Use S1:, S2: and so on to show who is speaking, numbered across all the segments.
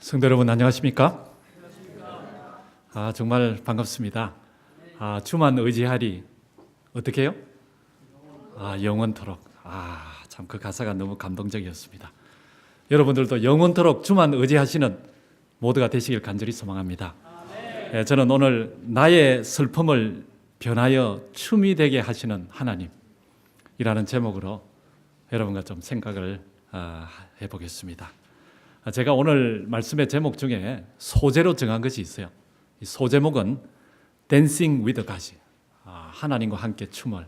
S1: 성도 여러분 안녕하십니까? 정말 반갑습니다. 주만 의지하리 어떻게 해요? 영원토록. 참 그 가사가 너무 감동적이었습니다. 여러분들도 영원토록 주만 의지하시는 모두가 되시길 간절히 소망합니다. 저는 오늘 나의 슬픔을 변하여 춤이 되게 하시는 하나님이라는 제목으로 여러분과 좀 생각을 해보겠습니다. 제가 오늘 말씀의 제목 중에 소제로 정한 것이 있어요. 이 소제목은 Dancing with God, 하나님과 함께 춤을.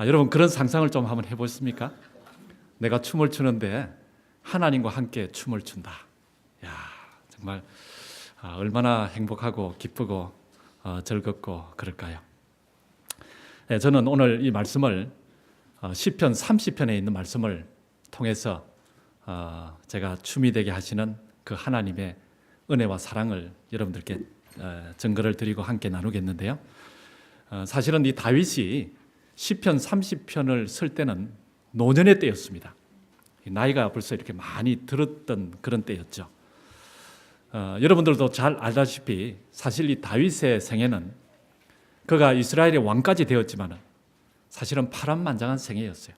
S1: 여러분 그런 상상을 좀 한번 해보십니까? 내가 춤을 추는데 하나님과 함께 춤을 춘다. 정말 얼마나 행복하고 기쁘고 즐겁고 그럴까요? 저는 오늘 이 말씀을 시편 30편에 있는 말씀을 통해서 제가 춤이 되게 하시는 그 하나님의 은혜와 사랑을 여러분들께 증거를 드리고 함께 나누겠는데요. 사실은 이 다윗이 시편 30편을 쓸 때는 노년의 때였습니다. 나이가 벌써 이렇게 많이 들었던 그런 때였죠. 여러분들도 잘 알다시피 사실 이 다윗의 생애는 그가 이스라엘의 왕까지 되었지만 사실은 파란만장한 생애였어요.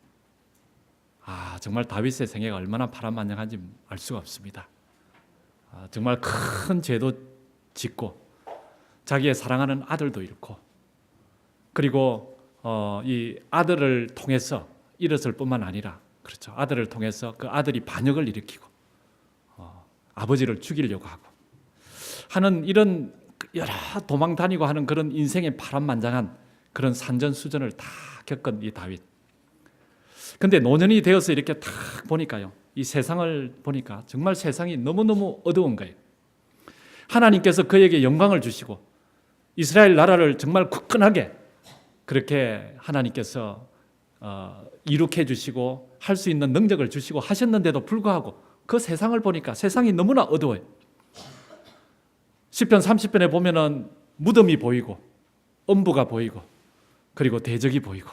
S1: 정말 다윗의 생애가 얼마나 파란만장한지 알 수가 없습니다. 정말 큰 죄도 짓고 자기의 사랑하는 아들도 잃고 그리고 이 아들을 통해서 잃었을 뿐만 아니라 그렇죠. 아들을 통해서 그 아들이 반역을 일으키고 아버지를 죽이려고 하고 하는 이런 여러 도망 다니고 하는 그런 인생의 파란만장한 그런 산전수전을 다 겪은 이 다윗. 근데 노년이 되어서 이렇게 딱 보니까요, 이 세상을 보니까 정말 세상이 너무너무 어두운 거예요. 하나님께서 그에게 영광을 주시고 이스라엘 나라를 정말 굳건하게 그렇게 하나님께서 이룩해 주시고 할 수 있는 능력을 주시고 하셨는데도 불구하고 그 세상을 보니까 세상이 너무나 어두워요. 시편 30편에 보면은 무덤이 보이고 엄부가 보이고 그리고 대적이 보이고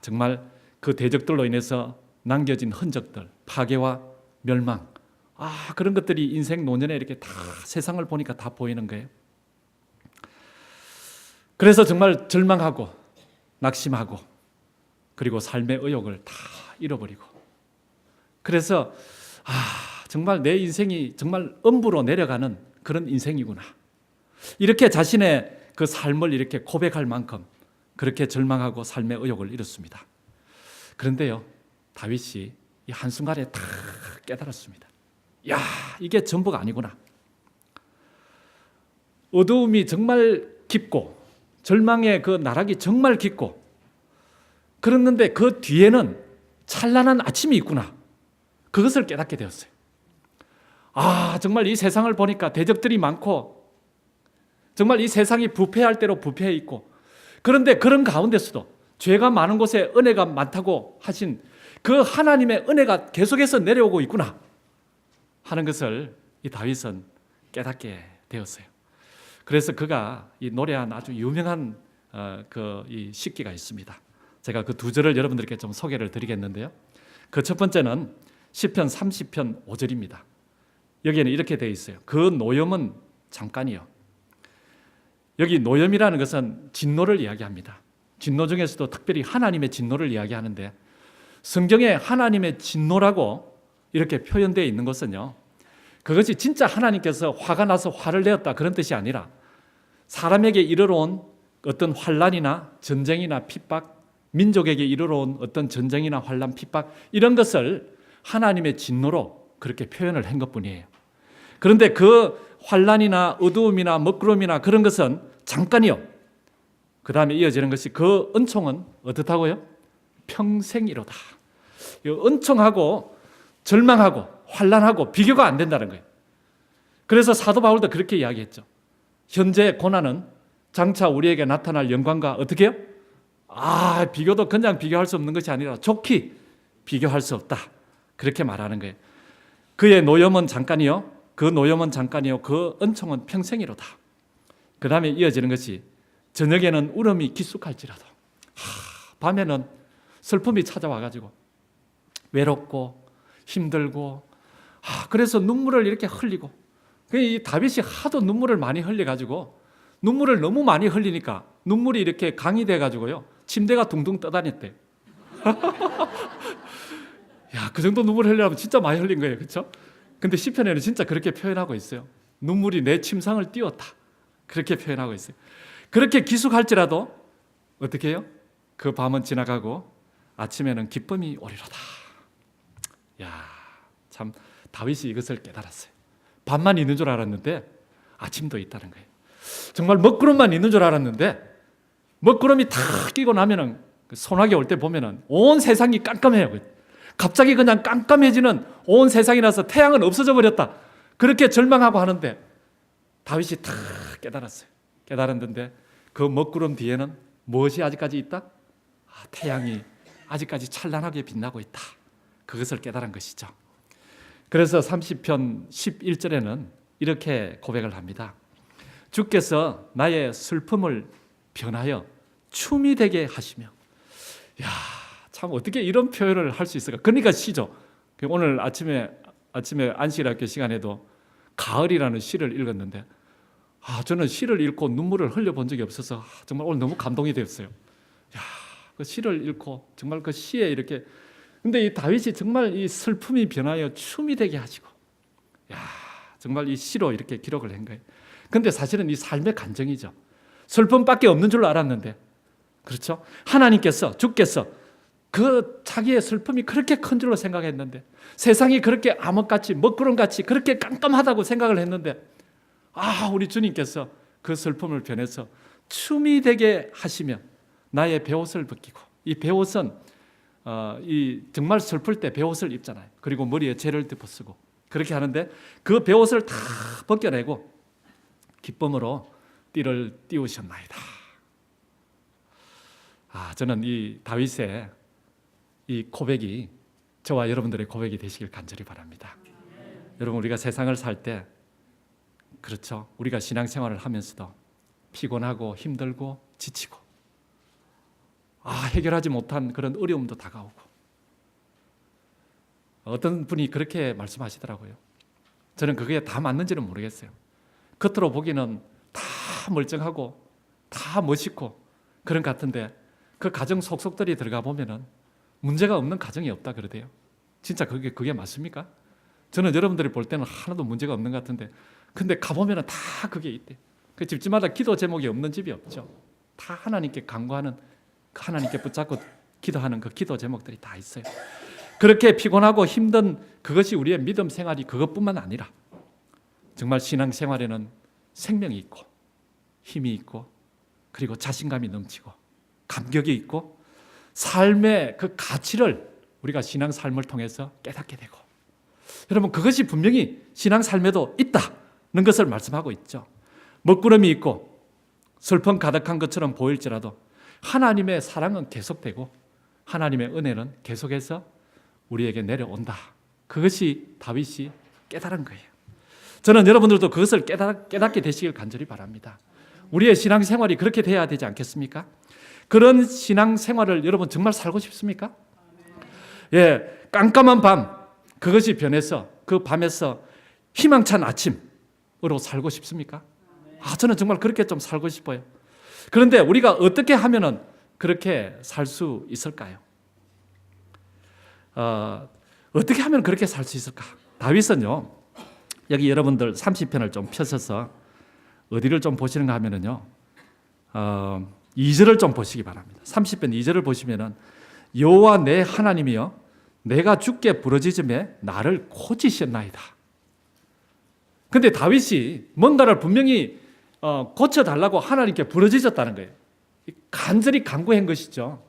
S1: 정말 그 대적들로 인해서 남겨진 흔적들, 파괴와 멸망, 그런 것들이 인생 노년에 이렇게 다 세상을 보니까 다 보이는 거예요. 그래서 정말 절망하고 낙심하고 그리고 삶의 의욕을 다 잃어버리고 그래서 정말 내 인생이 정말 엄부로 내려가는 그런 인생이구나. 이렇게 자신의 그 삶을 이렇게 고백할 만큼 그렇게 절망하고 삶의 의욕을 잃었습니다. 그런데요, 다윗이 이 한순간에 다 깨달았습니다. 이게 전부가 아니구나. 어두움이 정말 깊고 절망의 그 나락이 정말 깊고 그랬는데 그 뒤에는 찬란한 아침이 있구나. 그것을 깨닫게 되었어요. 정말 이 세상을 보니까 대적들이 많고 정말 이 세상이 부패할 대로 부패해 있고 그런데 그런 가운데서도 죄가 많은 곳에 은혜가 많다고 하신 그 하나님의 은혜가 계속해서 내려오고 있구나 하는 것을 이 다윗은 깨닫게 되었어요. 그래서 그가 이 노래한 아주 유명한 이 시기가 있습니다. 제가 그 두 절을 여러분들께 좀 소개를 드리겠는데요. 그 첫 번째는 시편 30편 5절입니다. 여기에는 이렇게 되어 있어요. 그 노염은 잠깐이요. 여기 노염이라는 것은 진노를 이야기합니다. 진노 중에서도 특별히 하나님의 진노를 이야기하는데 성경에 하나님의 진노라고 이렇게 표현되어 있는 것은요, 그것이 진짜 하나님께서 화가 나서 화를 내었다 그런 뜻이 아니라 사람에게 이르러온 어떤 환난이나 전쟁이나 핍박, 민족에게 이르러온 어떤 전쟁이나 환난, 핍박 이런 것을 하나님의 진노로 그렇게 표현을 한 것뿐이에요. 그런데 그 환난이나 어두움이나 먹구름이나 그런 것은 잠깐이요. 그 다음에 이어지는 것이 그 은총은 어떻다고요? 평생이로다. 은총하고 절망하고 환난하고 비교가 안 된다는 거예요. 그래서 사도 바울도 그렇게 이야기했죠. 현재 고난은 장차 우리에게 나타날 영광과 어떻게 해요? 비교도 그냥 비교할 수 없는 것이 아니라 좋게 비교할 수 없다. 그렇게 말하는 거예요. 그의 노염은 잠깐이요. 그 노염은 잠깐이요. 그 은총은 평생이로다. 그 다음에 이어지는 것이 저녁에는 울음이 깊숙할지라도 밤에는 슬픔이 찾아와가지고 외롭고 힘들고 그래서 눈물을 이렇게 흘리고, 이 다윗이 하도 눈물을 많이 흘려가지고 눈물을 너무 많이 흘리니까 눈물이 이렇게 강이 돼가지고요 침대가 둥둥 떠다녔대요. 야, 그 정도 눈물 흘리려면 진짜 많이 흘린 거예요, 그렇죠? 근데 시편에는 진짜 그렇게 표현하고 있어요. 눈물이 내 침상을 띄웠다, 그렇게 표현하고 있어요. 그렇게 기숙할지라도 어떻게 해요? 그 밤은 지나가고 아침에는 기쁨이 오리로다. 야, 참 다윗이 이것을 깨달았어요. 밤만 있는 줄 알았는데 아침도 있다는 거예요. 정말 먹구름만 있는 줄 알았는데 먹구름이 다 끼고 나면은 소나기 올 때 보면은 온 세상이 깜깜해요. 갑자기 그냥 깜깜해지는 온 세상이라서 태양은 없어져 버렸다, 그렇게 절망하고 하는데 다윗이 다 깨달았어요. 깨달았는데 그 먹구름 뒤에는 무엇이 아직까지 있다? 태양이 아직까지 찬란하게 빛나고 있다, 그것을 깨달은 것이죠. 그래서 30편 11절에는 이렇게 고백을 합니다. 주께서 나의 슬픔을 변하여 춤이 되게 하시며. 야, 참 어떻게 이런 표현을 할 수 있을까? 그러니까 시죠. 오늘 아침에 안식일학교 시간에도 가을이라는 시를 읽었는데 저는 시를 읽고 눈물을 흘려본 적이 없어서 정말 오늘 너무 감동이 되었어요. 야, 그 시를 읽고 정말 그 시에 이렇게, 근데 이 다윗이 정말 이 슬픔이 변하여 춤이 되게 하시고, 야, 정말 이 시로 이렇게 기록을 한 거예요. 근데 사실은 이 삶의 감정이죠. 슬픔밖에 없는 줄 알았는데, 그렇죠? 하나님께서, 주께서 그 자기의 슬픔이 그렇게 큰 줄로 생각했는데, 세상이 그렇게 암흑같이 먹구름같이 그렇게 깜깜하다고 생각을 했는데, 우리 주님께서 그 슬픔을 변해서 춤이 되게 하시며 나의 베옷을 벗기고, 이 베옷은 이 정말 슬플 때 베옷을 입잖아요. 그리고 머리에 재를 덮어쓰고 그렇게 하는데 그 베옷을 다 벗겨내고 기쁨으로 띠를 띄우셨나이다. 저는 이 다윗의 이 고백이 저와 여러분들의 고백이 되시길 간절히 바랍니다. 여러분, 우리가 세상을 살 때, 그렇죠, 우리가 신앙생활을 하면서도 피곤하고 힘들고 지치고 해결하지 못한 그런 어려움도 다가오고, 어떤 분이 그렇게 말씀하시더라고요. 저는 그게 다 맞는지는 모르겠어요. 겉으로 보기는 다 멀쩡하고 다 멋있고 그런 것 같은데 그 가정 속속들이 들어가 보면은 문제가 없는 가정이 없다 그러대요. 진짜 그게 맞습니까? 저는 여러분들이 볼 때는 하나도 문제가 없는 것 같은데, 근데 가보면은 다 그게 있대. 그 집집마다 기도 제목이 없는 집이 없죠. 다 하나님께 간구하는, 하나님께 붙잡고 기도하는 그 기도 제목들이 다 있어요. 그렇게 피곤하고 힘든 그것이 우리의 믿음 생활이 그것뿐만 아니라 정말 신앙 생활에는 생명이 있고 힘이 있고 그리고 자신감이 넘치고 감격이 있고 삶의 그 가치를 우리가 신앙 삶을 통해서 깨닫게 되고, 여러분, 그것이 분명히 신앙 삶에도 있다는 것을 말씀하고 있죠. 먹구름이 있고 슬픔 가득한 것처럼 보일지라도 하나님의 사랑은 계속되고 하나님의 은혜는 계속해서 우리에게 내려온다. 그것이 다윗이 깨달은 거예요. 저는 여러분들도 그것을 깨닫게 되시길 간절히 바랍니다. 우리의 신앙생활이 그렇게 돼야 되지 않겠습니까? 그런 신앙생활을 여러분 정말 살고 싶습니까? 예, 깜깜한 밤, 그것이 변해서 그 밤에서 희망찬 아침으로 살고 싶습니까? 저는 정말 그렇게 좀 살고 싶어요. 그런데 우리가 어떻게 하면은 그렇게 살 수 있을까요? 어떻게 하면 그렇게 살 수 있을까? 다윗은요, 여기 여러분들 30편을 좀 펴셔서 어디를 좀 보시는가 하면은요, 2절을 좀 보시기 바랍니다. 30편 2절을 보시면은 여호와 내 하나님이여 내가 주께 부르짖음에 나를 고치셨나이다. 근데 다윗이 뭔가를 분명히 고쳐달라고 하나님께 부르짖었다는 거예요. 간절히 간구한 것이죠.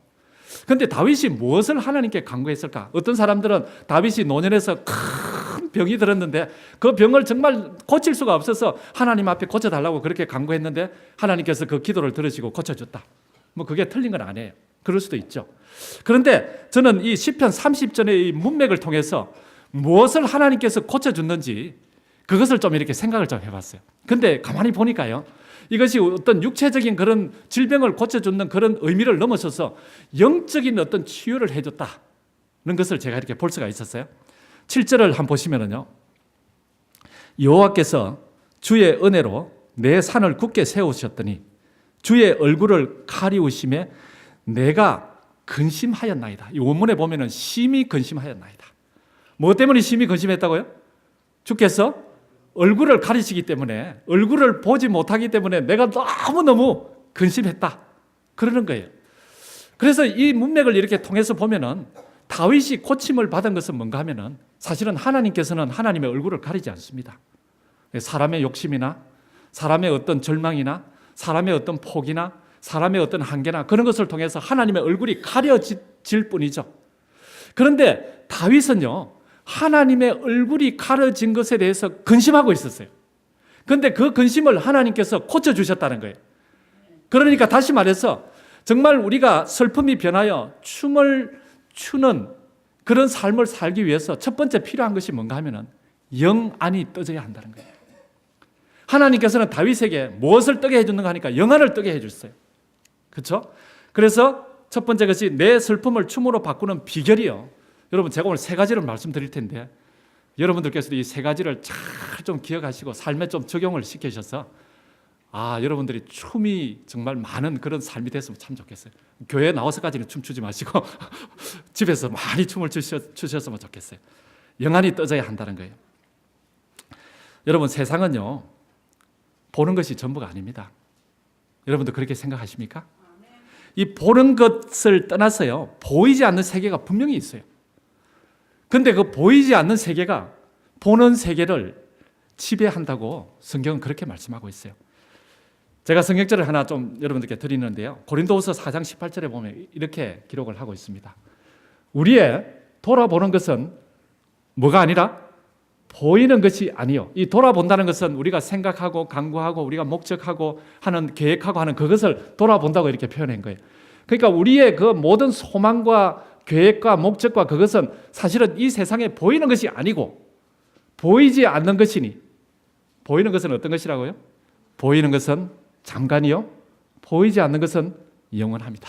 S1: 그런데 다윗이 무엇을 하나님께 간구했을까? 어떤 사람들은 다윗이 노년에서 큰 병이 들었는데 그 병을 정말 고칠 수가 없어서 하나님 앞에 고쳐달라고 그렇게 간구했는데 하나님께서 그 기도를 들으시고 고쳐줬다. 그게 틀린 건 아니에요. 그럴 수도 있죠. 그런데 저는 이 시편 30전의 이 문맥을 통해서 무엇을 하나님께서 고쳐줬는지 그것을 좀 이렇게 생각을 좀 해봤어요. 근데 가만히 보니까요, 이것이 어떤 육체적인 그런 질병을 고쳐주는 그런 의미를 넘어서서 영적인 어떤 치유를 해줬다는 것을 제가 이렇게 볼 수가 있었어요. 7절을 한번 보시면은요, 여호와께서 주의 은혜로 내 산을 굳게 세우셨더니 주의 얼굴을 가리우심에 내가 근심하였나이다. 이 원문에 보면은 심히 근심하였나이다. 뭐 때문에 심히 근심했다고요? 주께서 얼굴을 가리시기 때문에, 얼굴을 보지 못하기 때문에 내가 너무너무 근심했다. 그러는 거예요. 그래서 이 문맥을 이렇게 통해서 보면은 다윗이 고침을 받은 것은 뭔가 하면은 사실은 하나님께서는 하나님의 얼굴을 가리지 않습니다. 사람의 욕심이나 사람의 어떤 절망이나 사람의 어떤 폭이나 사람의 어떤 한계나 그런 것을 통해서 하나님의 얼굴이 가려질 뿐이죠. 그런데 다윗은요, 하나님의 얼굴이 가려진 것에 대해서 근심하고 있었어요. 그런데 그 근심을 하나님께서 고쳐주셨다는 거예요. 그러니까 다시 말해서 정말 우리가 슬픔이 변하여 춤을 추는 그런 삶을 살기 위해서 첫 번째 필요한 것이 뭔가 하면은 영 안이 떠져야 한다는 거예요. 하나님께서는 다윗에게 무엇을 뜨게 해주는가 하니까 영 안을 뜨게 해줬어요. 그렇죠? 그래서 첫 번째 것이 내 슬픔을 춤으로 바꾸는 비결이요. 여러분, 제가 오늘 세 가지를 말씀드릴 텐데 여러분들께서도 이 세 가지를 잘 좀 기억하시고 삶에 좀 적용을 시키셔서 여러분들이 춤이 정말 많은 그런 삶이 됐으면 참 좋겠어요. 교회에 나와서까지는 춤추지 마시고 집에서 많이 춤을 추셨으면 좋겠어요. 영안이 떠져야 한다는 거예요. 여러분, 세상은요, 보는 것이 전부가 아닙니다. 여러분도 그렇게 생각하십니까? 이 보는 것을 떠나서요, 보이지 않는 세계가 분명히 있어요. 근데 그 보이지 않는 세계가 보는 세계를 지배한다고 성경은 그렇게 말씀하고 있어요. 제가 성경절을 하나 좀 여러분들께 드리는데요. 고린도후서 4장 18절에 보면 이렇게 기록을 하고 있습니다. 우리의 돌아보는 것은 뭐가 아니라 보이는 것이 아니요. 이 돌아본다는 것은 우리가 생각하고 강구하고 우리가 목적하고 하는 계획하고 하는 그것을 돌아본다고 이렇게 표현한 거예요. 그러니까 우리의 그 모든 소망과 계획과 목적과 그것은 사실은 이 세상에 보이는 것이 아니고 보이지 않는 것이니, 보이는 것은 어떤 것이라고요? 보이는 것은 잠깐이요, 보이지 않는 것은 영원합니다.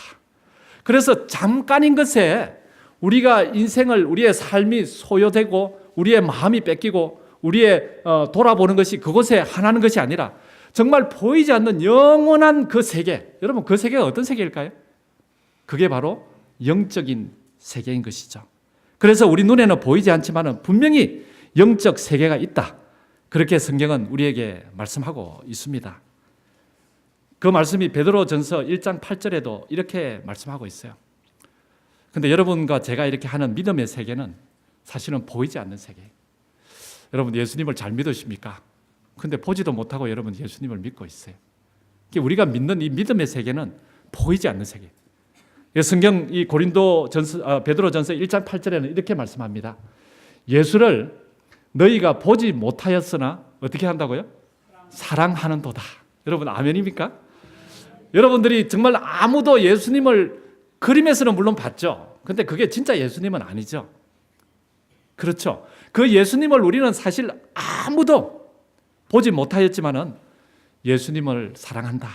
S1: 그래서 잠깐인 것에 우리가 인생을, 우리의 삶이 소요되고 우리의 마음이 뺏기고 우리의 돌아보는 것이 그곳에 하나는 것이 아니라 정말 보이지 않는 영원한 그 세계, 여러분 그 세계가 어떤 세계일까요? 그게 바로 영적인 세계인 것이죠. 그래서 우리 눈에는 보이지 않지만 분명히 영적 세계가 있다. 그렇게 성경은 우리에게 말씀하고 있습니다. 그 말씀이 베드로전서 1장 8절에도 이렇게 말씀하고 있어요. 근데 여러분과 제가 이렇게 하는 믿음의 세계는 사실은 보이지 않는 세계예요. 여러분, 예수님을 잘 믿으십니까? 근데 보지도 못하고 여러분 예수님을 믿고 있어요. 우리가 믿는 이 믿음의 세계는 보이지 않는 세계예요. 성경 이 베드로전서 1장 8절에는 이렇게 말씀합니다. 예수를 너희가 보지 못하였으나 어떻게 한다고요? 사랑하는도다. 여러분, 아멘입니까? 여러분들이 정말 아무도 예수님을 그림에서는 물론 봤죠. 근데 그게 진짜 예수님은 아니죠. 그렇죠. 그 예수님을 우리는 사실 아무도 보지 못하였지만은 예수님을 사랑한다.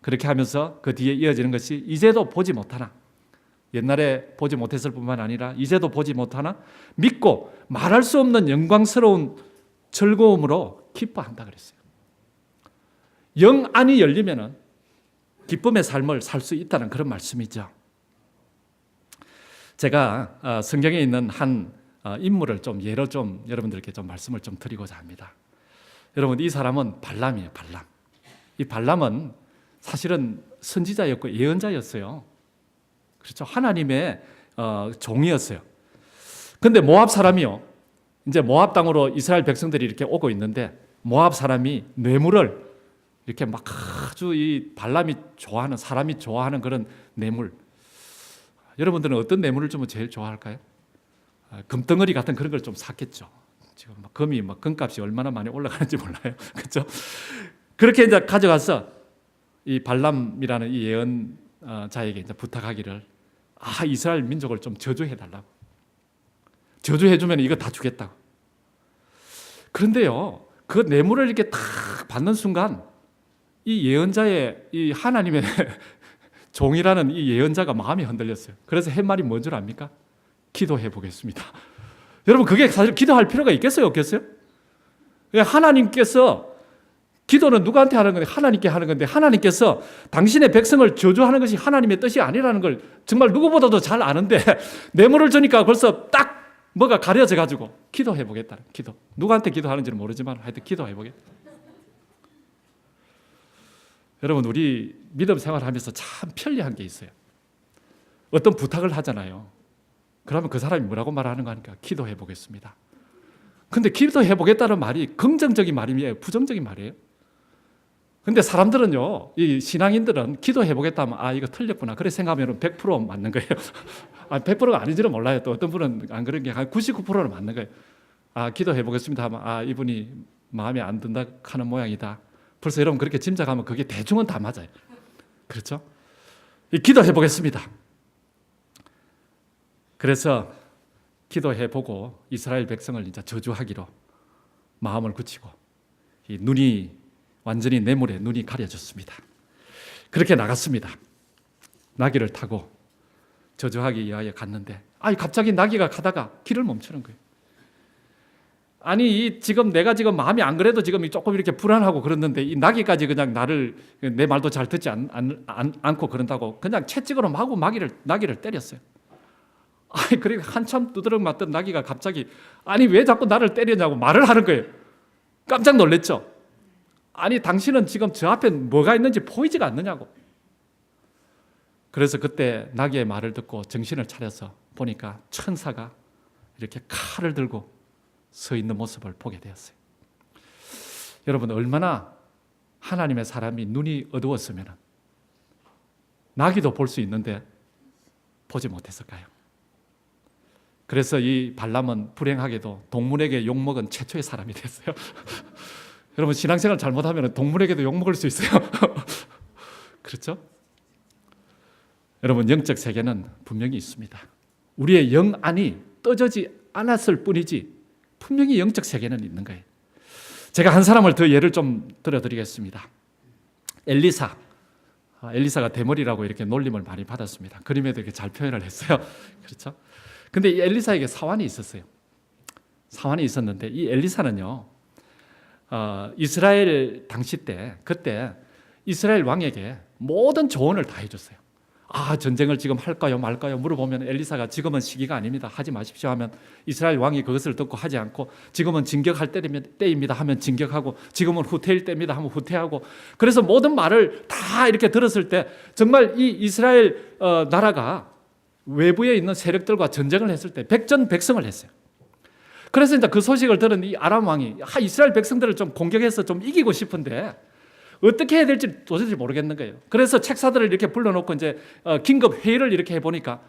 S1: 그렇게 하면서 그 뒤에 이어지는 것이 이제도 보지 못하나, 옛날에 보지 못했을 뿐만 아니라 이제도 보지 못하나 믿고 말할 수 없는 영광스러운 즐거움으로 기뻐한다 그랬어요. 영 안이 열리면은 기쁨의 삶을 살 수 있다는 그런 말씀이죠. 제가 성경에 있는 한 인물을 좀 예로 좀 여러분들께 좀 말씀을 좀 드리고자 합니다. 여러분, 이 사람은 발람이에요. 발람. 이 발람은 사실은 선지자였고 예언자였어요. 그렇죠. 하나님의 종이었어요. 근데 모압 사람이요, 이제 모압 땅으로 이스라엘 백성들이 이렇게 오고 있는데 모압 사람이 뇌물을 이렇게 막 아주 이 발람이 좋아하는, 사람이 좋아하는 그런 뇌물. 여러분들은 어떤 뇌물을 주면 제일 좋아할까요? 금덩어리 같은 그런 걸 좀 샀겠죠. 지금 막 금이 막 금값이 얼마나 많이 올라가는지 몰라요. 그렇죠? 그렇게 이제 가져가서 이 발람이라는 이 예언자에게 이제 부탁하기를, 이스라엘 민족을 좀 저주해 달라고. 저주해 주면 이거 다 주겠다고. 그런데요, 그 뇌물을 이렇게 탁 받는 순간 이 예언자의, 이 하나님의 종이라는 이 예언자가 마음이 흔들렸어요. 그래서 한 말이 뭔 줄 압니까? 기도해 보겠습니다. 여러분, 그게 사실 기도할 필요가 있겠어요, 없겠어요? 하나님께서 기도는 누구한테 하는 건데 하나님께 하는 건데 하나님께서 당신의 백성을 저주하는 것이 하나님의 뜻이 아니라는 걸 정말 누구보다도 잘 아는데 뇌물을 주니까 벌써 딱 뭐가 가려져 가지고 기도해 보겠다는 기도. 누구한테 기도하는지는 모르지만 하여튼 기도해 보겠다. 여러분 우리 믿음 생활하면서 참 편리한 게 있어요. 어떤 부탁을 하잖아요. 그러면 그 사람이 뭐라고 말하는 거 하니까 기도해 보겠습니다. 근데 기도해 보겠다는 말이 긍정적인 말이에요? 부정적인 말이에요? 근데 사람들은요, 이 신앙인들은 기도해 보겠다 하면 아 이거 틀렸구나 그래 생각하면 100% 맞는 거예요. 100%가 아닌지는 몰라요. 또 어떤 분은 안 그런 게 한 99%는 맞는 거예요. 아 기도해 보겠습니다 하면 아 이분이 마음에 안 든다 하는 모양이다. 벌써 여러분 그렇게 짐작하면 그게 대충은 다 맞아요. 그렇죠? 기도해 보겠습니다. 그래서 기도해 보고 이스라엘 백성을 이제 저주하기로 마음을 굳히고 이 눈이 완전히 뇌물에 눈이 가려졌습니다. 그렇게 나갔습니다. 나귀를 타고 저주하기 위하여 갔는데 갑자기 나귀가 가다가 길을 멈추는 거예요. 아니 지금 내가 지금 마음이 안 그래도 지금 조금 이렇게 불안하고 그랬는데 이 나귀까지 그냥 나를 내 말도 잘 듣지 않고 그런다고 그냥 채찍으로 마구 나귀를 때렸어요. 그리고 한참 두드러 맞던 나귀가 갑자기 아니 왜 자꾸 나를 때리냐고 말을 하는 거예요. 깜짝 놀랐죠. 아니 당신은 지금 저 앞에 뭐가 있는지 보이지가 않느냐고. 그래서 그때 나귀의 말을 듣고 정신을 차려서 보니까 천사가 이렇게 칼을 들고 서 있는 모습을 보게 되었어요. 여러분 얼마나 하나님의 사람이 눈이 어두웠으면 나귀도 볼 수 있는데 보지 못했을까요? 그래서 이 발람은 불행하게도 동물에게 욕먹은 최초의 사람이 됐어요. 여러분 신앙생활 잘못하면 동물에게도 욕먹을 수 있어요. 그렇죠? 여러분 영적 세계는 분명히 있습니다. 우리의 영 안이 떠지지 않았을 뿐이지 분명히 영적 세계는 있는 거예요. 제가 한 사람을 더 예를 좀 들어드리겠습니다. 엘리사가 대머리라고 이렇게 놀림을 많이 받았습니다. 그림에도 이렇게 잘 표현을 했어요. 그렇죠? 근데 이 엘리사에게 사환이 있었어요. 사환이 있었는데 이 엘리사는요, 이스라엘 당시 때 그때 이스라엘 왕에게 모든 조언을 다 해줬어요. 전쟁을 지금 할까요 말까요 물어보면 엘리사가 지금은 시기가 아닙니다. 하지 마십시오 하면 이스라엘 왕이 그것을 듣고 하지 않고 지금은 진격할 때입니다 하면 진격하고 지금은 후퇴일 때입니다 하면 후퇴하고 그래서 모든 말을 다 이렇게 들었을 때 정말 이 이스라엘 나라가 외부에 있는 세력들과 전쟁을 했을 때 백전백승을 했어요. 그래서 이제 그 소식을 들은 이 아람 왕이 이스라엘 백성들을 좀 공격해서 좀 이기고 싶은데 어떻게 해야 될지 도저히 모르겠는 거예요. 그래서 책사들을 이렇게 불러놓고 이제 긴급 회의를 이렇게 해보니까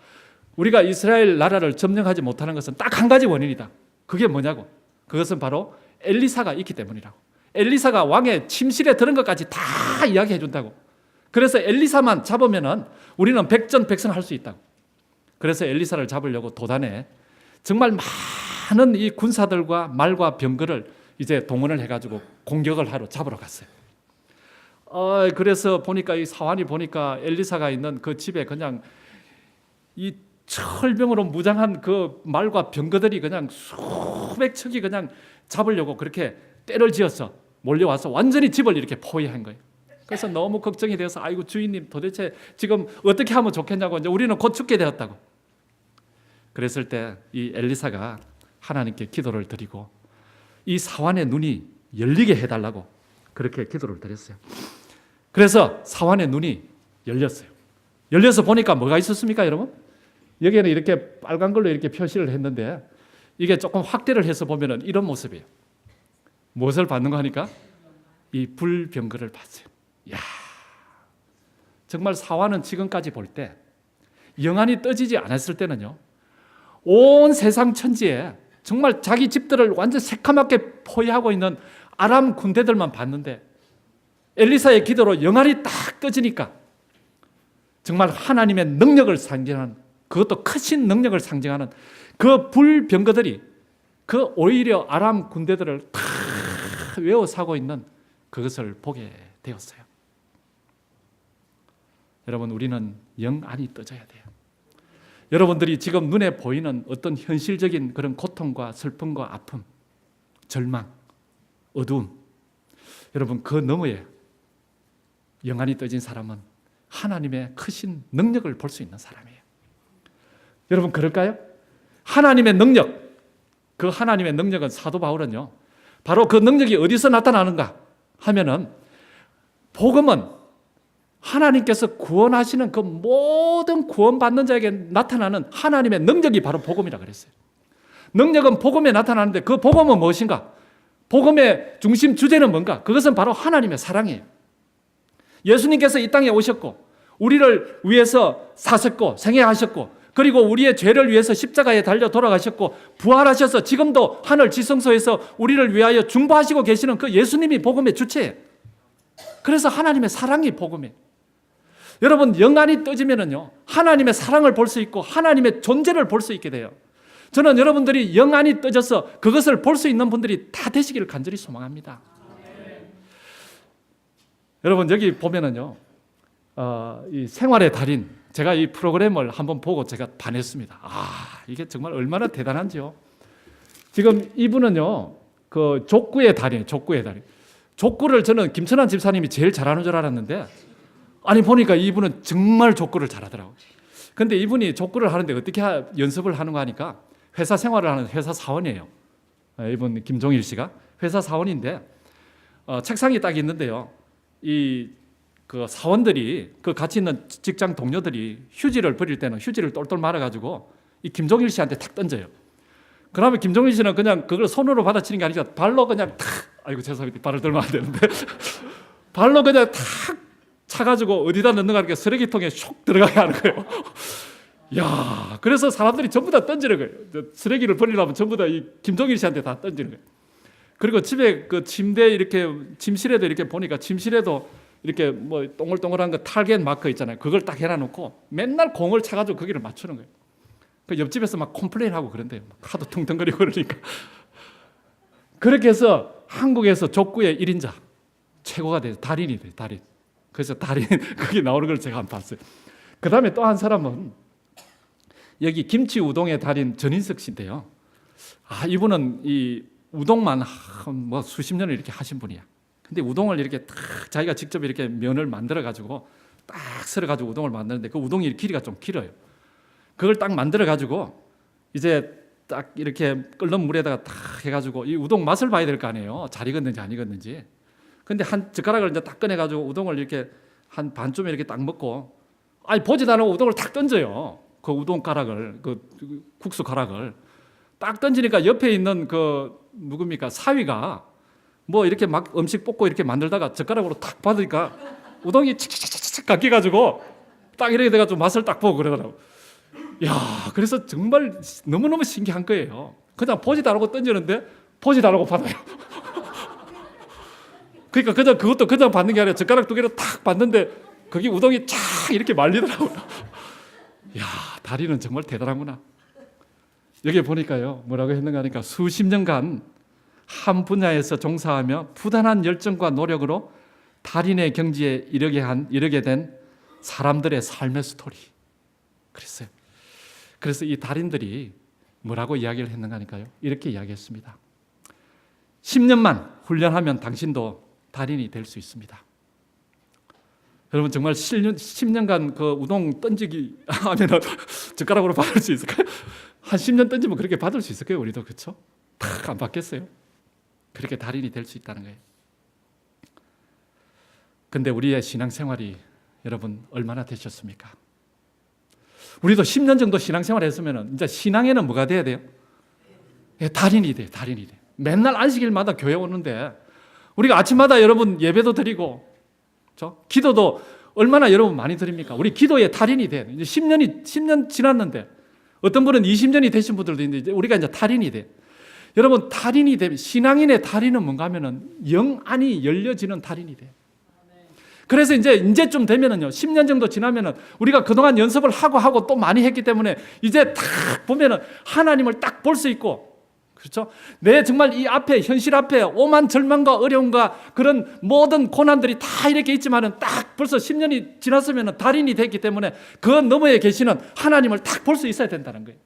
S1: 우리가 이스라엘 나라를 점령하지 못하는 것은 딱 한 가지 원인이다. 그게 뭐냐고? 그것은 바로 엘리사가 있기 때문이라고. 엘리사가 왕의 침실에 들은 것까지 다 이야기해 준다고. 그래서 엘리사만 잡으면은 우리는 백전백승할 수 있다고. 그래서 엘리사를 잡으려고 도단에 정말 많은 이 군사들과 말과 병거를 이제 동원을 해가지고 공격을 하러 잡으러 갔어요. 그래서 보니까 이 사환이 보니까 엘리사가 있는 그 집에 그냥 이 철병으로 무장한 그 말과 병거들이 그냥 수백 척이 그냥 잡으려고 그렇게 때를 지어서 몰려와서 완전히 집을 이렇게 포위한 거예요. 그래서 너무 걱정이 돼서 아이고 주인님 도대체 지금 어떻게 하면 좋겠냐고 이제 우리는 곧 죽게 되었다고. 그랬을 때 이 엘리사가 하나님께 기도를 드리고 이 사환의 눈이 열리게 해달라고 그렇게 기도를 드렸어요. 그래서 사환의 눈이 열렸어요. 열려서 보니까 뭐가 있었습니까, 여러분? 여기에는 이렇게 빨간 걸로 이렇게 표시를 했는데 이게 조금 확대를 해서 보면은 이런 모습이에요. 무엇을 받는 거 하니까 이 불병거를 봤어요. 야, 정말 사환은 지금까지 볼 때 영안이 떠지지 않았을 때는요, 온 세상 천지에 정말 자기 집들을 완전 새카맣게 포위하고 있는 아람 군대들만 봤는데 엘리사의 기도로 영안이 딱 떠지니까 정말 하나님의 능력을 상징하는 그것도 크신 능력을 상징하는 그 불병거들이 그 오히려 아람 군대들을 다 외워사고 있는 그것을 보게 되었어요. 여러분 우리는 영안이 떠져야 돼요. 여러분들이 지금 눈에 보이는 어떤 현실적인 그런 고통과 슬픔과 아픔, 절망 어두움. 여러분, 그 너머에 영안이 떠진 사람은 하나님의 크신 능력을 볼 수 있는 사람이에요. 여러분, 그럴까요? 하나님의 능력, 그 하나님의 능력은 사도 바울은요, 바로 그 능력이 어디서 나타나는가 하면은 복음은 하나님께서 구원하시는 그 모든 구원받는 자에게 나타나는 하나님의 능력이 바로 복음이라 그랬어요. 능력은 복음에 나타나는데 그 복음은 무엇인가? 복음의 중심 주제는 뭔가? 그것은 바로 하나님의 사랑이에요. 예수님께서 이 땅에 오셨고 우리를 위해서 사셨고 생애하셨고 그리고 우리의 죄를 위해서 십자가에 달려 돌아가셨고 부활하셔서 지금도 하늘 지성소에서 우리를 위하여 중보하시고 계시는 그 예수님이 복음의 주체예요. 그래서 하나님의 사랑이 복음이에요. 여러분, 영안이 떠지면은요, 하나님의 사랑을 볼 수 있고 하나님의 존재를 볼 수 있게 돼요. 저는 여러분들이 영안이 떠져서 그것을 볼 수 있는 분들이 다 되시기를 간절히 소망합니다. 여러분, 여기 보면은요, 이 생활의 달인, 제가 이 프로그램을 한번 보고 제가 반했습니다. 이게 정말 얼마나 대단한지요. 지금 이분은요, 그 족구의 달인, 족구의 달인. 족구를 저는 김천환 집사님이 제일 잘하는 줄 알았는데, 아니 보니까 이분은 정말 족구를 잘하더라고요. 근데 이분이 족구를 하는데 어떻게 연습을 하는가 하니까 회사 생활을 하는 회사 사원이에요. 이분 김종일 씨가 회사 사원인데 책상이 딱 있는데요. 그 사원들이 그 같이 있는 직장 동료들이 휴지를 버릴 때는 휴지를 똘똘 말아가지고 이 김종일 씨한테 탁 던져요. 그러면 김종일 씨는 그냥 그걸 손으로 받아치는 게 아니라 발로 그냥 탁, 아이고 죄송합니다. 발을 들면 안 되는데 발로 그냥 탁 차가지고 어디다 넣는가 하니까 쓰레기통에 슉 들어가게 하는 거예요. 야, 그래서 사람들이 전부 다 던지는 거예요. 쓰레기를 버리려면 전부 다 이 김종일 씨한테 다 던지는 거예요. 그리고 집에 그 침대 이렇게 침실에도 이렇게 보니까 침실에도 이렇게 뭐 동글동글한 거 타겟 마커 있잖아요. 그걸 딱 해놔놓고 맨날 공을 차가지고 거기를 맞추는 거예요. 그 옆집에서 막 컴플레인하고 그런대요. 하도 퉁퉁거리고 그러니까. 그렇게 해서 한국에서 족구의 1인자 최고가 돼요. 달인이 돼요. 달인. 그래서 달인 거기 나오는 걸 제가 한번 봤어요. 그 다음에 또 한 사람은 여기 김치 우동의 달인 전인석 씨인데요. 이분은 이 우동만 뭐 수십 년을 이렇게 하신 분이야. 근데 우동을 이렇게 딱 자기가 직접 이렇게 면을 만들어 가지고 딱 썰어 가지고 우동을 만드는데 그 우동이 길이가 좀 길어요. 그걸 딱 만들어 가지고 이제 딱 이렇게 끓는 물에다가 딱 해가지고 이 우동 맛을 봐야 될 거 아니에요. 잘 익었는지 안 익었는지. 근데 한 젓가락을 이제 딱 꺼내 가지고 우동을 이렇게 한 반쯤 이렇게 딱 먹고 보지도 않고 우동을 탁 던져요. 그 우동 가락을, 그 국수 가락을 딱 던지니까 옆에 있는 그 누굽니까 사위가 뭐 이렇게 막 음식 볶고 이렇게 만들다가 젓가락으로 탁 받으니까 우동이 칙칙칙칙 깎여가지고 딱 이렇게 돼가지고 맛을 딱 보고 그러더라고. 야, 그래서 정말 너무너무 신기한 거예요. 그냥 보지도 않고 던지는데 보지도 않고 받아요. 그러니까 그것도 그냥 받는 게 아니라 젓가락 두 개를 탁 받는데 거기 우동이 쫙 이렇게 말리더라고요. 야, 달인은 정말 대단하구나. 여기 보니까요, 뭐라고 했는가 하니까 수십 년간 한 분야에서 종사하며 부단한 열정과 노력으로 달인의 경지에 이르게 된 사람들의 삶의 스토리. 그랬어요. 그래서 이 달인들이 뭐라고 이야기를 했는가 하니까요, 이렇게 이야기했습니다. 10년만 훈련하면 당신도 달인이 될 수 있습니다. 여러분, 정말 10년간 그 우동 던지기 하면 젓가락으로 받을 수 있을까요? 한 10년 던지면 그렇게 받을 수 있을까요? 우리도 그렇죠? 탁 안 받겠어요? 그렇게 달인이 될 수 있다는 거예요. 근데 우리의 신앙생활이 여러분 얼마나 되셨습니까? 우리도 10년 정도 신앙생활 했으면 이제 신앙에는 뭐가 돼야 돼요? 달인이 돼요. 달인이 돼요. 맨날 안식일마다 교회 오는데 우리가 아침마다 여러분 예배도 드리고 그렇죠? 기도도 얼마나 여러분 많이 드립니까? 우리 기도의 달인이 돼요. 이제 10년 지났는데 어떤 분은 20년이 되신 분들도 있는데 우리가 이제 달인이 돼요. 여러분, 달인이 되면 신앙인의 달인은 뭔가 하면은 영안이 열려지는 달인이 돼요. 그래서 이제쯤 되면은요, 10년 정도 지나면은 우리가 그동안 연습을 하고 또 많이 했기 때문에 이제 딱 보면은 하나님을 딱 볼 수 있고, 그렇죠? 내 정말 이 앞에, 현실 앞에 오만 절망과 어려움과 그런 모든 고난들이 다 이렇게 있지만은 딱 벌써 10년이 지났으면은 달인이 됐기 때문에 그 너머에 계시는 하나님을 딱 볼 수 있어야 된다는 거예요.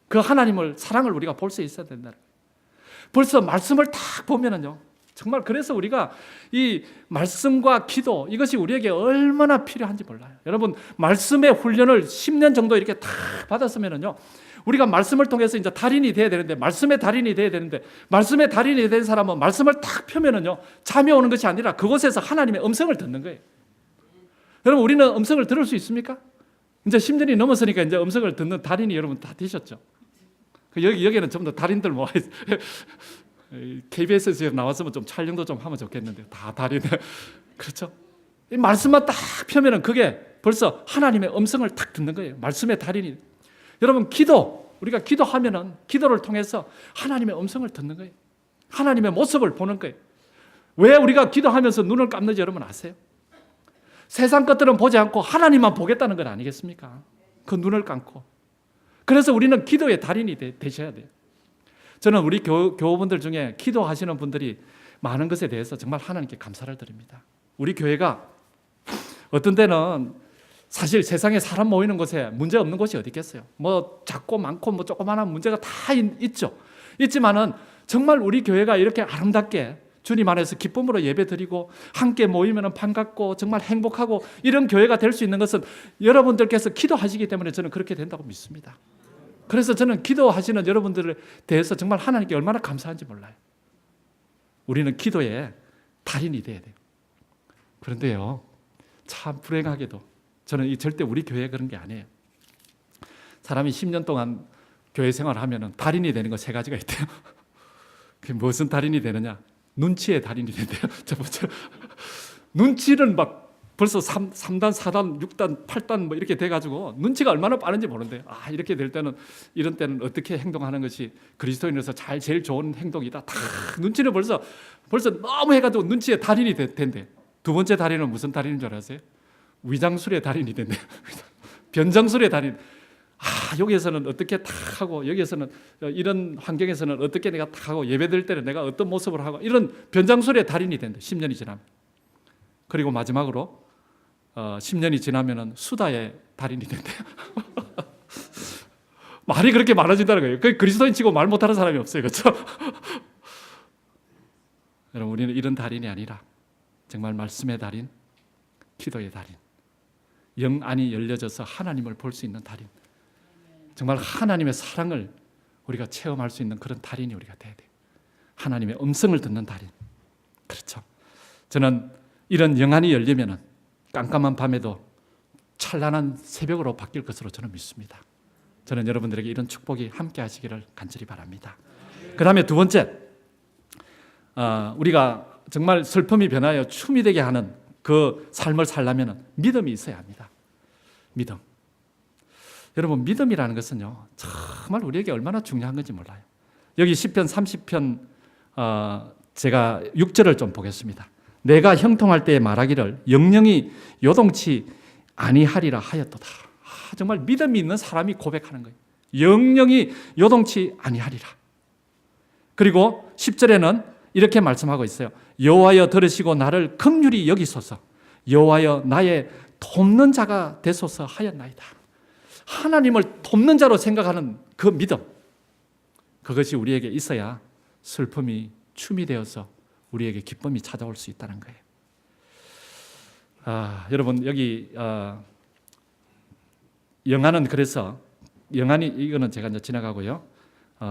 S1: 그 하나님을, 사랑을 우리가 볼 수 있어야 된다는 거예요. 벌써 말씀을 딱 보면은요, 정말 그래서 우리가 이 말씀과 기도, 이것이 우리에게 얼마나 필요한지 몰라요. 여러분, 말씀의 훈련을 10년 정도 이렇게 딱 받았으면은요, 우리가 말씀을 통해서 이제 달인이 돼야 되는데, 말씀의 달인이 돼야 되는데, 말씀의 달인이 된 사람은 말씀을 딱 펴면은요, 잠이 오는 것이 아니라 그곳에서 하나님의 음성을 듣는 거예요. 여러분, 우리는 음성을 들을 수 있습니까? 이제 10년이 넘었으니까 이제 음성을 듣는 달인이 여러분 다 되셨죠. 여기는 전부 다 달인들 모아 있어요. KBS에서 나왔으면 좀 촬영도 좀 하면 좋겠는데, 다 달인. 그렇죠? 이 말씀만 딱 펴면은 그게 벌써 하나님의 음성을 딱 듣는 거예요. 말씀의 달인이. 여러분, 우리가 기도하면은 기도를 통해서 하나님의 음성을 듣는 거예요. 하나님의 모습을 보는 거예요. 왜 우리가 기도하면서 눈을 감는지 여러분 아세요? 세상 것들은 보지 않고 하나님만 보겠다는 건 아니겠습니까? 그 눈을 감고. 그래서 우리는 기도의 달인이 되셔야 돼요. 저는 우리 교우분들 중에 기도하시는 분들이 많은 것에 대해서 정말 하나님께 감사를 드립니다. 우리 교회가 어떤 때는 사실 세상에 사람 모이는 곳에 문제 없는 곳이 어디 있겠어요? 뭐 작고 많고 뭐 조그마한 문제가 다 있죠. 있지만은 정말 우리 교회가 이렇게 아름답게 주님 안에서 기쁨으로 예배드리고 함께 모이면 반갑고 정말 행복하고 이런 교회가 될 수 있는 것은 여러분들께서 기도하시기 때문에 저는 그렇게 된다고 믿습니다. 그래서 저는 기도하시는 여러분들에 대해서 정말 하나님께 얼마나 감사한지 몰라요. 우리는 기도의 달인이 돼야 돼요. 그런데요, 참 불행하게도 저는 절대 우리 교회에 그런 게 아니에요. 사람이 10년 동안 교회 생활을 하면 달인이 되는 거 3가지가 있대요. 그게 무슨 달인이 되느냐? 눈치의 달인이 된대요. 첫 번째, 눈치는 막 벌써 3단, 4단, 6단, 8단 뭐 이렇게 돼가지고 눈치가 얼마나 빠른지 모르는데, 이렇게 될 때는, 이런 때는 어떻게 행동하는 것이 그리스도인으로서 제일 좋은 행동이다. 다 눈치는 벌써 너무 해가지고 눈치의 달인이 된대. 두 번째 달인은 무슨 달인인 줄 아세요? 위장술의 달인이 된대. 변장술의 달인. 여기에서는 어떻게 탁 하고, 여기에서는 이런 환경에서는 어떻게 내가 탁 하고, 예배드릴 때는 내가 어떤 모습을 하고, 이런 변장술의 달인이 된대. 10년이 지나면. 그리고 마지막으로 10년이 지나면 수다의 달인이 된대요. 말이 그렇게 많아진다는 거예요. 그리스도인 치고 말 못하는 사람이 없어요. 그렇죠? 여러분, 우리는 이런 달인이 아니라 정말 말씀의 달인, 기도의 달인, 영 안이 열려져서 하나님을 볼 수 있는 달인, 정말 하나님의 사랑을 우리가 체험할 수 있는 그런 달인이 우리가 돼야 돼요. 하나님의 음성을 듣는 달인. 그렇죠? 저는 이런 영안이 열리면 깜깜한 밤에도 찬란한 새벽으로 바뀔 것으로 저는 믿습니다. 저는 여러분들에게 이런 축복이 함께 하시기를 간절히 바랍니다. 그 다음에 두 번째, 우리가 정말 슬픔이 변하여 춤이 되게 하는 그 삶을 살려면 믿음이 있어야 합니다. 믿음. 여러분, 믿음이라는 것은요, 정말 우리에게 얼마나 중요한 건지 몰라요. 여기 시편 30편 제가 6절을 좀 보겠습니다. 내가 형통할 때에 말하기를 영영이 요동치 아니하리라 하였도다. 정말 믿음이 있는 사람이 고백하는 거예요. 영영이 요동치 아니하리라. 그리고 10절에는 이렇게 말씀하고 있어요. 여호와여 들으시고 나를 긍휼히 여기소서. 여호와여 나의 돕는 자가 되소서 하였나이다. 하나님을 돕는 자로 생각하는 그 믿음, 그것이 우리에게 있어야 슬픔이 춤이 되어서 우리에게 기쁨이 찾아올 수 있다는 거예요. 여러분, 여기 영안은, 그래서 영안이, 이거는 제가 이제 지나가고요.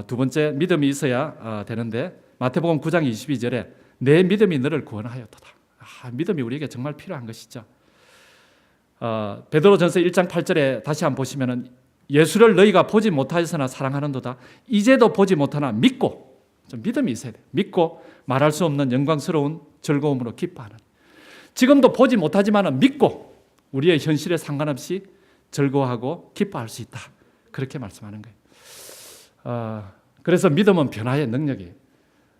S1: 두 번째, 믿음이 있어야 되는데, 마태복음 9장 22절에 내 믿음이 너를 구원하였도다. 믿음이 우리에게 정말 필요한 것이죠. 베드로전서 1장 8절에 다시 한번 보시면은, 예수를 너희가 보지 못하였으나 사랑하는도다. 이제도 보지 못하나 믿고, 좀 믿음이 있어야 돼요. 믿고 말할 수 없는 영광스러운 즐거움으로 기뻐하는. 지금도 보지 못하지만 믿고 우리의 현실에 상관없이 즐거워하고 기뻐할 수 있다. 그렇게 말씀하는 거예요. 그래서 믿음은 변화의 능력이에요.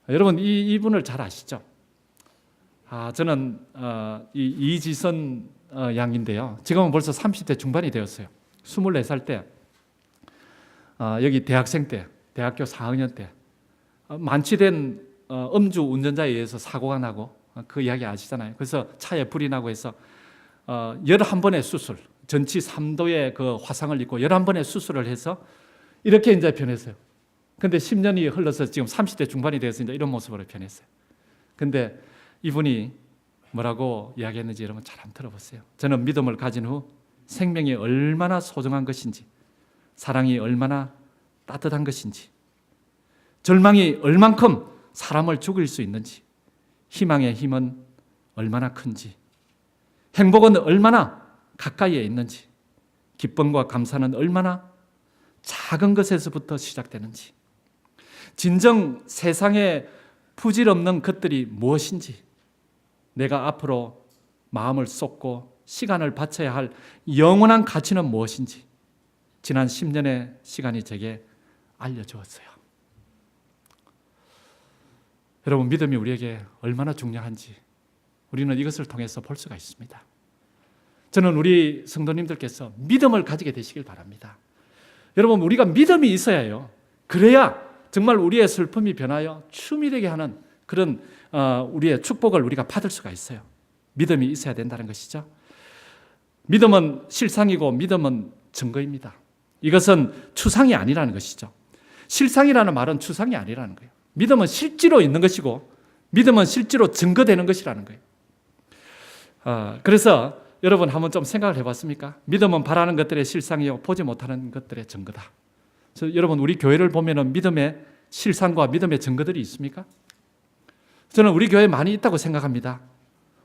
S1: 여러분, 이분을 잘 아시죠? 저는 이지선 양인데요. 지금은 벌써 30대 중반이 되었어요. 24살 때, 여기 대학생 때, 대학교 4학년 때, 만취된 음주 운전자에 의해서 사고가 나고, 그 이야기 아시잖아요. 그래서 차에 불이 나고 해서 11번의 수술, 전치 3도의 그 화상을 입고 11번의 수술을 해서 이렇게 이제 변했어요. 근데 10년이 흘러서 지금 30대 중반이 돼서 이제 이런 모습으로 변했어요. 근데 이분이 뭐라고 이야기했는지 여러분 잘 한번 들어보세요. 저는 믿음을 가진 후 생명이 얼마나 소중한 것인지, 사랑이 얼마나 따뜻한 것인지, 절망이 얼만큼 사람을 죽일 수 있는지, 희망의 힘은 얼마나 큰지, 행복은 얼마나 가까이에 있는지, 기쁨과 감사는 얼마나 작은 것에서부터 시작되는지, 진정 세상에 부질없는 것들이 무엇인지, 내가 앞으로 마음을 쏟고 시간을 바쳐야 할 영원한 가치는 무엇인지 지난 10년의 시간이 제게 알려주었어요. 여러분, 믿음이 우리에게 얼마나 중요한지 우리는 이것을 통해서 볼 수가 있습니다. 저는 우리 성도님들께서 믿음을 가지게 되시길 바랍니다. 여러분, 우리가 믿음이 있어야 해요. 그래야 정말 우리의 슬픔이 변하여 춤이 되게 하는 그런 우리의 축복을 우리가 받을 수가 있어요. 믿음이 있어야 된다는 것이죠. 믿음은 실상이고 믿음은 증거입니다. 이것은 추상이 아니라는 것이죠. 실상이라는 말은 추상이 아니라는 거예요. 믿음은 실제로 있는 것이고 믿음은 실제로 증거되는 것이라는 거예요. 그래서 여러분 한번 좀 생각을 해봤습니까? 믿음은 바라는 것들의 실상이요 보지 못하는 것들의 증거다. 여러분, 우리 교회를 보면은 믿음의 실상과 믿음의 증거들이 있습니까? 저는 우리 교회에 많이 있다고 생각합니다.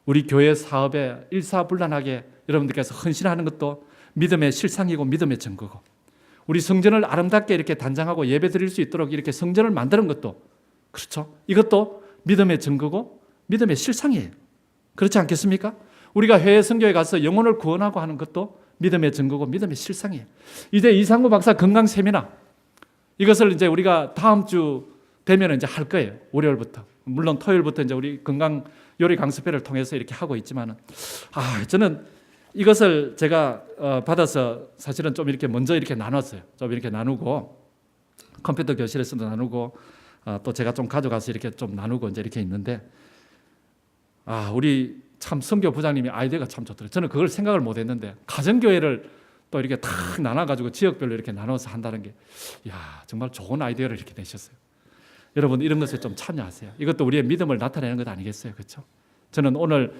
S1: 우리 교회 사업에 일사불란하게 여러분들께서 헌신하는 것도 믿음의 실상이고 믿음의 증거고, 우리 성전을 아름답게 이렇게 단장하고 예배 드릴 수 있도록 이렇게 성전을 만드는 것도, 그렇죠? 이것도 믿음의 증거고 믿음의 실상이에요. 그렇지 않겠습니까? 우리가 해외 선교에 가서 영혼을 구원하고 하는 것도 믿음의 증거고 믿음의 실상이에요. 이제 이상구 박사 건강 세미나, 이것을 이제 우리가 다음 주 되면 이제 할 거예요. 월요일부터. 물론 토요일부터 이제 우리 건강 요리 강습회를 통해서 이렇게 하고 있지만은, 저는 이것을 제가 받아서 사실은 좀 이렇게 먼저 이렇게 나눴어요. 좀 이렇게 나누고 컴퓨터 교실에서도 나누고 또 제가 좀 가져가서 이렇게 좀 나누고 이제 이렇게 있는데, 우리 참 선교 부장님이 아이디어가 참 좋더라고요. 저는 그걸 생각을 못 했는데 가정교회를 또 이렇게 탁 나눠가지고 지역별로 이렇게 나눠서 한다는 게, 정말 좋은 아이디어를 이렇게 내셨어요. 여러분, 이런 것에 좀 참여하세요. 이것도 우리의 믿음을 나타내는 것 아니겠어요? 그렇죠? 저는 오늘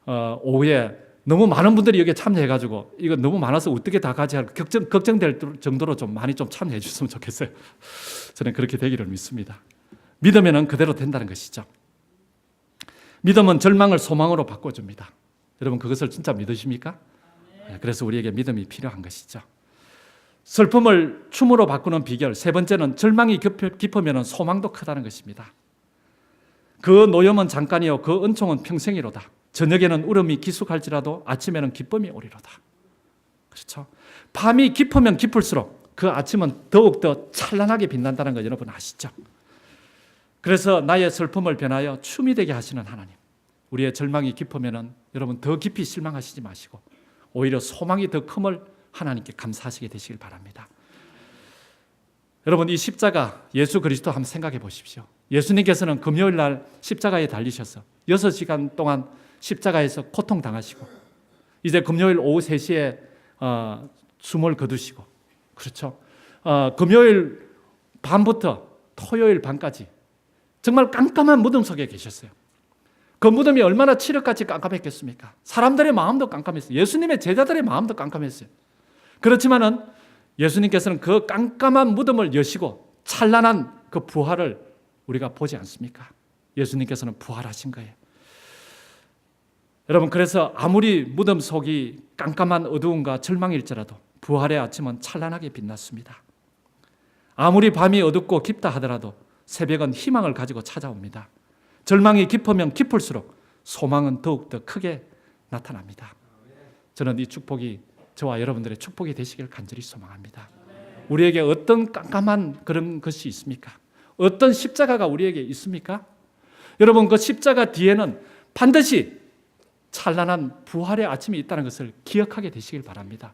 S1: 오후에 너무 많은 분들이 여기에 참여해가지고 이거 너무 많아서 어떻게 다 같이 할 걱정될 정도로 좀 많이 좀 참여해 주셨으면 좋겠어요. 저는 그렇게 되기를 믿습니다. 믿으면 그대로 된다는 것이죠. 믿음은 절망을 소망으로 바꿔줍니다. 여러분, 그것을 진짜 믿으십니까? 그래서 우리에게 믿음이 필요한 것이죠. 슬픔을 춤으로 바꾸는 비결, 세 번째는 절망이 깊으면 소망도 크다는 것입니다. 그 노염은 잠깐이요 그 은총은 평생이로다. 저녁에는 울음이 기숙할지라도 아침에는 기쁨이 오리로다. 그렇죠? 밤이 깊으면 깊을수록 그 아침은 더욱더 찬란하게 빛난다는 거 여러분 아시죠? 그래서 나의 슬픔을 변하여 춤이 되게 하시는 하나님, 우리의 절망이 깊으면 여러분 더 깊이 실망하시지 마시고 오히려 소망이 더 큼을 하나님께 감사하시게 되시길 바랍니다. 여러분, 이 십자가 예수 그리스도 한번 생각해 보십시오. 예수님께서는 금요일 날 십자가에 달리셔서 6시간 동안 십자가에서 고통당하시고 이제 금요일 오후 3시에 숨을 거두시고, 그렇죠? 금요일 밤부터 토요일 밤까지 정말 깜깜한 무덤 속에 계셨어요. 그 무덤이 얼마나 칠흑같이 깜깜했겠습니까? 사람들의 마음도 깜깜했어요. 예수님의 제자들의 마음도 깜깜했어요. 그렇지만은 예수님께서는 그 깜깜한 무덤을 여시고 찬란한 그 부활을 우리가 보지 않습니까? 예수님께서는 부활하신 거예요. 여러분, 그래서 아무리 무덤 속이 깜깜한 어두움과 절망일지라도 부활의 아침은 찬란하게 빛났습니다. 아무리 밤이 어둡고 깊다 하더라도 새벽은 희망을 가지고 찾아옵니다. 절망이 깊으면 깊을수록 소망은 더욱더 크게 나타납니다. 저는 이 축복이 저와 여러분들의 축복이 되시길 간절히 소망합니다. 우리에게 어떤 깜깜한 그런 것이 있습니까? 어떤 십자가가 우리에게 있습니까? 여러분, 그 십자가 뒤에는 반드시 찬란한 부활의 아침이 있다는 것을 기억하게 되시길 바랍니다.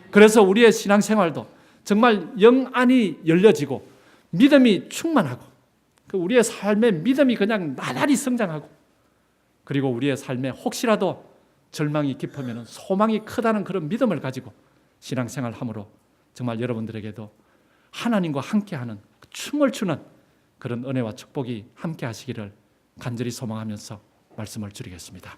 S1: 그래서 우리의 신앙생활도 정말 영안이 열려지고 믿음이 충만하고 우리의 삶의 믿음이 그냥 나날이 성장하고, 그리고 우리의 삶에 혹시라도 절망이 깊으면 소망이 크다는 그런 믿음을 가지고 신앙생활함으로 정말 여러분들에게도 하나님과 함께하는 춤을 추는 그런 은혜와 축복이 함께 하시기를 간절히 소망하면서 말씀을 드리겠습니다.